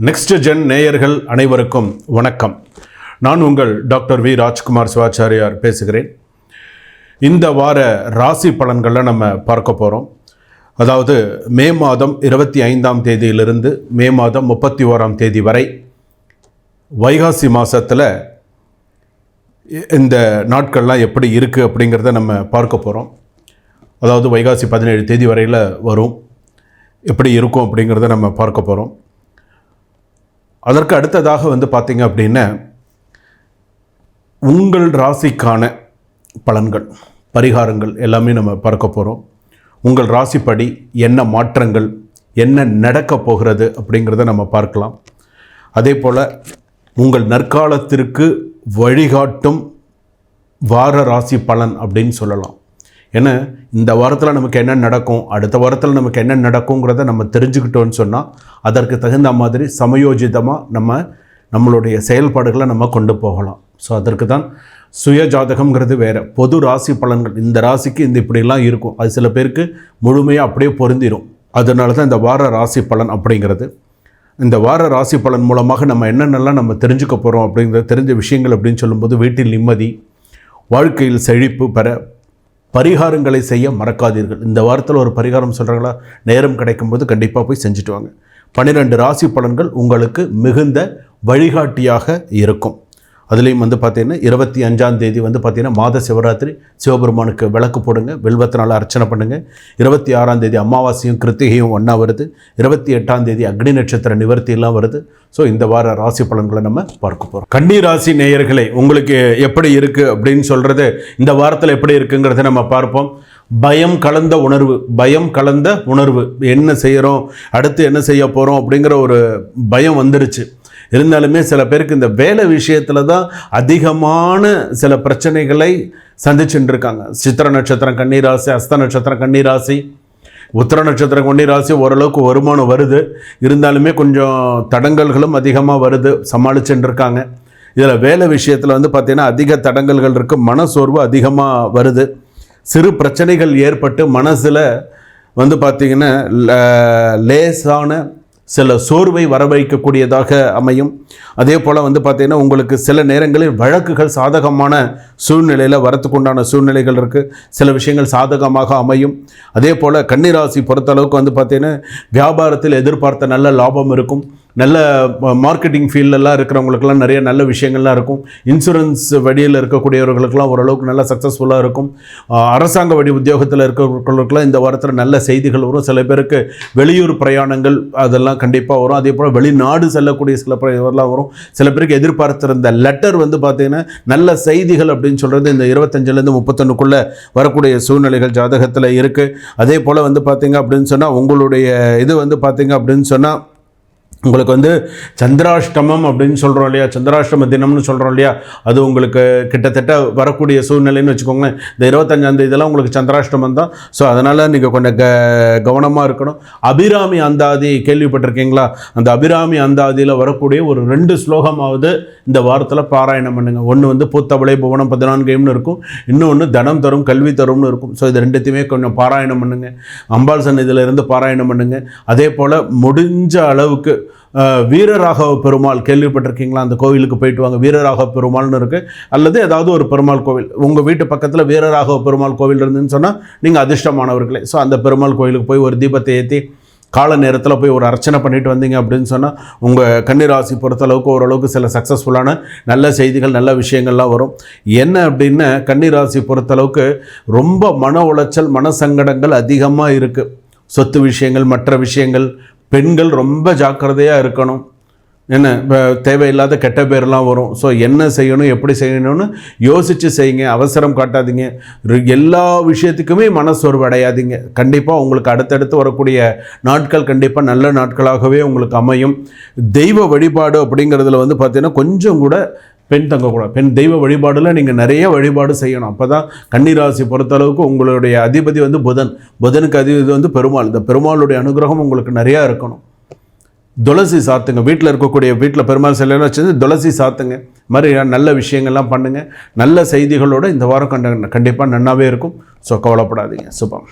Next gen நேயர்கள் அனைவருக்கும் வணக்கம். நான் உங்கள் டாக்டர் வி ராஜ்குமார் சிவாச்சாரியார் பேசுகிறேன். இந்த வார ராசி பலன்களில் நம்ம பார்க்க போகிறோம். அதாவது மே மாதம் 25ஆம் தேதியிலிருந்து மே மாதம் 31ஆம் தேதி வரை வைகாசி மாதத்தில் இந்த நாட்கள்லாம் எப்படி இருக்குது அப்படிங்கிறத நம்ம பார்க்க போகிறோம். அதாவது வைகாசி 17 தேதி வரையில் வரும், எப்படி இருக்கும் அப்படிங்கிறத நம்ம பார்க்க போகிறோம். அதற்கு அடுத்ததாக பார்த்திங்க அப்படின்னா உங்கள் ராசிக்கான பலன்கள், பரிகாரங்கள் எல்லாமே நம்ம பார்க்க போகிறோம். உங்கள் ராசிப்படி என்ன மாற்றங்கள், என்ன நடக்க போகிறது அப்படிங்கிறத நம்ம பார்க்கலாம். அதே போல் உங்கள் நற்காலத்திற்கு வழிகாட்டும் வார ராசி பலன் அப்படின்னு சொல்லலாம். ஏன்னா இந்த வாரத்தில் நமக்கு என்ன நடக்கும், அடுத்த வாரத்தில் நமக்கு என்ன நடக்குங்கிறத நம்ம தெரிஞ்சுக்கிட்டோன்னு சொன்னால் அதற்கு தகுந்த மாதிரி சமயோஜிதமாக நம்மளுடைய செயல்பாடுகளை நம்ம கொண்டு போகலாம். ஸோ அதற்கு தான் சுய ஜாதகம்ங்கிறது வேறு, பொது ராசி பலன்கள். இந்த ராசிக்கு இந்த இப்படிலாம் இருக்கும், அது சில பேருக்கு முழுமையாக அப்படியே பொருந்திடும். அதனால தான் இந்த வார ராசி பலன் அப்படிங்கிறது. இந்த வார ராசி பலன் மூலமாக நம்ம என்னென்னலாம் நம்ம தெரிஞ்சுக்க போகிறோம் அப்படிங்கிறது, தெரிஞ்ச விஷயங்கள் அப்படின்னு சொல்லும்போது வீட்டில் நிம்மதி, வாழ்க்கையில் செழிப்பு பெற பரிகாரங்களை செய்ய மறக்காதீர்கள். இந்த வாரத்தில் ஒரு பரிகாரம் சொல்கிறாங்களா, நேரம் கிடைக்கும்போது கண்டிப்பாக போய் செஞ்சுட்டு வாங்க. 12 ராசி பலன்கள் உங்களுக்கு மிகுந்த வழிகாட்டியாக இருக்கும். அதுலேயும் பார்த்திங்கன்னா 25ஆம் தேதி பார்த்திங்கன்னா மாத சிவராத்திரி, சிவபெருமானுக்கு விளக்கு போடுங்க, வில்வத்தினால் அர்ச்சனை பண்ணுங்கள். 26ஆம் தேதி அமாவாசையும் கிருத்திகையும் ஒன்றா வருது. 28ஆம் தேதி அக்னி நட்சத்திர நிவர்த்தியெல்லாம் வருது. ஸோ இந்த வார ராசி பலன்களை நம்ம பார்க்க போகிறோம். கன்னி ராசி நேயர்களே, உங்களுக்கு எப்படி இருக்குது அப்படின்னு சொல்கிறது, இந்த வாரத்தில் எப்படி இருக்குங்கிறத நம்ம பார்ப்போம். பயம் கலந்த உணர்வு, என்ன செய்கிறோம், அடுத்து என்ன செய்ய போகிறோம் அப்படிங்கிற ஒரு பயம் வந்துருச்சு. இருந்தாலுமே சில பேருக்கு இந்த வேலை விஷயத்தில் தான் அதிகமான சில பிரச்சனைகளை சந்திச்சுட்டு இருக்காங்க. சித்திர நட்சத்திரம் கன்னிராசி, அஸ்த நட்சத்திரம் கன்னிராசி, உத்திர நட்சத்திரம் கன்னிராசி ஓரளவுக்கு வருமானம் வருது. இருந்தாலுமே கொஞ்சம் தடங்கல்களும் அதிகமாக வருது, சமாளிச்சுட்டு இருக்காங்க. இதில் வேலை விஷயத்தில் பார்த்திங்கன்னா அதிக தடங்கல்கள் இருக்குது, மனசோர்வு அதிகமாக வருது. சிறு பிரச்சனைகள் ஏற்பட்டு மனசில் பார்த்திங்கன்னா லேசான சில சோர்வை வரவைக்கக்கூடியதாக அமையும். அதே போல் பார்த்திங்கன்னா உங்களுக்கு சில நேரங்களில் வழக்குகள் சாதகமான சூழ்நிலையில் வரத்துக்குண்டான சூழ்நிலைகள் இருக்குது, சில விஷயங்கள் சாதகமாக அமையும். அதே போல் கன்னிராசி பொறுத்தளவுக்கு பார்த்திங்கன்னா வியாபாரத்தில் எதிர்பார்த்த நல்ல லாபம் இருக்கும். நல்ல மார்க்கெட்டிங் ஃபீல்டெல்லாம் இருக்கிறவங்களுக்கெல்லாம் நிறைய நல்ல விஷயங்கள்லாம் இருக்கும். இன்சூரன்ஸ் வழியில் இருக்கக்கூடியவர்களுக்கெல்லாம் ஓரளவுக்கு நல்ல சக்ஸஸ்ஃபுல்லாக இருக்கும். அரசாங்க வழி உத்தியோகத்தில் இருக்கிறவர்களுக்கெல்லாம் இந்த வாரத்தில் நல்ல செய்திகள் வரும். சில பேருக்கு வெளியூர் பிரயாணங்கள் அதெல்லாம் கண்டிப்பாக வரும். அதே போல் வெளிநாடு செல்லக்கூடிய சில இதெல்லாம் வரும். சில பேருக்கு எதிர்பார்த்திருந்த லெட்டர் பார்த்திங்கன்னா நல்ல செய்திகள் அப்படின்னு சொல்கிறது இந்த 25லேருந்து 31க்குள்ளே வரக்கூடிய சூழ்நிலைகள் ஜாதகத்தில் இருக்குது. அதே போல் பார்த்திங்க அப்படின்னு சொன்னால் உங்களுடைய இது பார்த்திங்க அப்படின்னு சொன்னால் உங்களுக்கு சந்திராஷ்டமம் அப்படின்னு சொல்கிறோம் இல்லையா, சந்திராஷ்டம தினம்னு சொல்கிறோம் இல்லையா, அது உங்களுக்கு கிட்டத்தட்ட வரக்கூடிய சூழ்நிலைன்னு வச்சுக்கோங்களேன். இந்த 25ஆம் தேதியெல்லாம் உங்களுக்கு சந்திராஷ்டமம் தான். ஸோ அதனால் நீங்கள் கொஞ்சம் கவனமாக இருக்கணும். அபிராமி அந்தாதி கேள்விப்பட்டிருக்கீங்களா? அந்த அபிராமி அந்தாதியில் வரக்கூடிய ஒரு 2 ஸ்லோகமாவது இந்த வாரத்தில் பாராயணம் பண்ணுங்கள். ஒன்று பூத்தவளை புவனம் 14 இருக்கும், இன்னொன்று தனம் தரும் கல்வி தரும்னு இருக்கும். ஸோ இது ரெண்டுத்தையுமே கொஞ்சம் பாராயணம் பண்ணுங்கள். அம்பாள் சன்னதியில் இருந்து பாராயணம் பண்ணுங்கள். அதே போல் முடிஞ்ச அளவுக்கு வீரராகவ பெருமாள் கேள்விப்பட்டிருக்கீங்களா? அந்த கோவிலுக்கு போயிட்டு வாங்க. வீரராகவ பெருமாள்னு இருக்குது, அல்லது ஏதாவது ஒரு பெருமாள் கோவில் உங்கள் வீட்டு பக்கத்தில் வீரராகவ பெருமாள் கோவில் இருந்துன்னு சொன்னால் நீங்கள் அதிர்ஷ்டமானவர்களே. ஸோ அந்த பெருமாள் கோவிலுக்கு போய் ஒரு தீபத்தை ஏற்றி கால நேரத்தில் போய் ஒரு அர்ச்சனை பண்ணிட்டு வந்தீங்க அப்படின்னு சொன்னால் உங்கள் கன்னிராசி பொறுத்தளவுக்கு ஓரளவுக்கு சில சக்ஸஸ்ஃபுல்லான நல்ல செய்திகள், நல்ல விஷயங்கள்லாம் வரும். என்ன அப்படின்னா கன்னிராசி பொறுத்தளவுக்கு ரொம்ப மன உளைச்சல், மன சங்கடங்கள் அதிகமாக இருக்குது. சொத்து விஷயங்கள், மற்ற விஷயங்கள், பெண்கள் ரொம்ப ஜாக்கிரதையாக இருக்கணும். என்ன தேவையில்லாத கெட்ட பேர்லாம் வரும். ஸோ என்ன செய்யணும், எப்படி செய்யணும்னு யோசித்து செய்யுங்க, அவசரம் காட்டாதீங்க. எல்லா விஷயத்துக்குமே மனசோர்வு அடையாதீங்க. கண்டிப்பாக உங்களுக்கு அடுத்தடுத்து வரக்கூடிய நாட்கள் கண்டிப்பாக நல்ல நாட்களாகவே உங்களுக்கு அமையும். தெய்வ வழிபாடு அப்படிங்கிறதுல பார்த்தீங்கன்னா கொஞ்சம் கூட பெண் தங்கக்கூடாது. பெண் தெய்வ வழிபாடில் நீங்கள் நிறைய வழிபாடு செய்யணும். அப்போ தான் கன்னிராசி பொறுத்தளவுக்கு உங்களுடைய அதிபதி புதனுக்கு அதிபதி பெருமாள். இந்த பெருமாளுடைய அனுகிரகம் உங்களுக்கு நிறையா இருக்கணும். துளசி சாத்துங்க. வீட்டில் பெருமாள் சிலைன்னு வச்சு துளசி சாத்துங்க. மாதிரி நல்ல விஷயங்கள்லாம் பண்ணுங்கள். நல்ல செய்திகளோடு இந்த வாரம் கண்டிப்பாக நன்னாவே இருக்கும். ஸோ கவலைப்படாதீங்க. சுபம்.